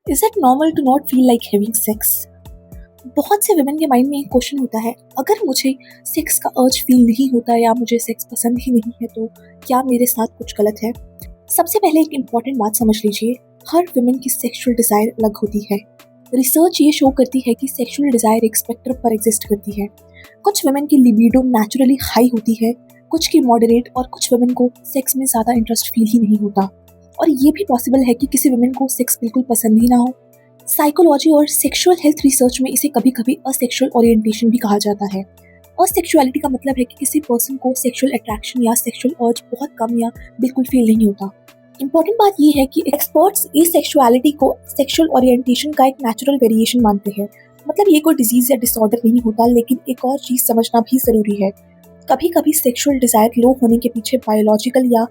Is it normal to not feel like having sex? बहुत से women के mind में एक क्वेश्चन होता है, अगर मुझे सेक्स का अर्ज फील नहीं होता या मुझे सेक्स पसंद ही नहीं है तो क्या मेरे साथ कुछ गलत है? सबसे पहले एक इम्पॉर्टेंट बात समझ लीजिए, हर वुमेन की सेक्सुअल डिजायर अलग होती है। रिसर्च ये शो करती है कि सेक्सुअल डिजायर एक स्पेक्ट्रम पर एग्जिस्ट करती है। कुछ वुमेन की लिबिडो नेचुरली हाई होती है, कुछ की मॉडरेट और कुछ वुमेन को सेक्स में ज़्यादा इंटरेस्ट फील ही नहीं होता। और ये भी पॉसिबल है कि किसी वुमेन को सेक्स बिल्कुल पसंद ही ना हो। साइकोलॉजी और सेक्सुअल हेल्थ रिसर्च में इसे कभी कभी असेक्सुअल ओरिएंटेशन भी कहा जाता है। असेक्सुअलिटी का मतलब है कि किसी पर्सन को सेक्सुअल अट्रैक्शन या सेक्सुअल अर्ज बहुत कम या बिल्कुल फील नहीं होता। इंपॉर्टेंट बात यह है कि एक्सपर्ट्स इस सेक्सुअलिटी को सेक्सुअल ओरिएंटेशन का एक नेचुरल वेरिएशन मानते हैं। मतलब ये कोई डिजीज या डिसऑर्डर नहीं होता, लेकिन एक और चीज समझना भी जरूरी है, कभी कभी सेक्सुअल डिजायर लो होने के पीछे बायोलॉजिकल या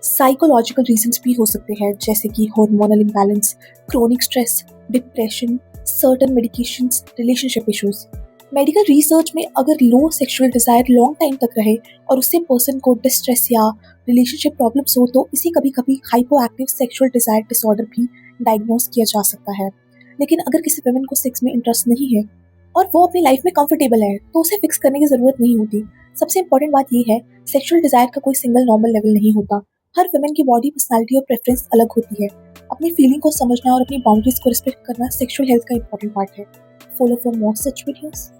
साइकोलॉजिकल रीजंस भी हो सकते हैं, जैसे कि hormonal imbalance, chronic stress, depression, certain medications, relationship issues. Medical research में अगर लो सेक्सुअल डिजायर लॉन्ग टाइम तक रहे और उससे पर्सन को डिस्ट्रेस या रिलेशनशिप प्रॉब्लम्स हो तो इसे कभी कभी हाइपोएक्टिव सेक्सुअल डिजायर डिसऑर्डर भी डायग्नोस किया जा सकता है। लेकिन अगर किसी वुमेन को सेक्स में इंटरेस्ट नहीं है और वो अपनी लाइफ में कंफर्टेबल है तो उसे फिक्स करने की जरूरत नहीं होती। सबसे इंपॉर्टेंट बात यह है, सेक्सुअल डिजायर का कोई सिंगल नॉर्मल लेवल नहीं होता। हर वुमेन की बॉडी, पर्सनालिटी और प्रेफरेंस अलग होती है। अपनी फीलिंग को समझना और अपनी बाउंड्रीज को रिस्पेक्ट करना सेक्सुअल हेल्थ का इंपॉर्टेंट पार्ट है। Follow for more such videos.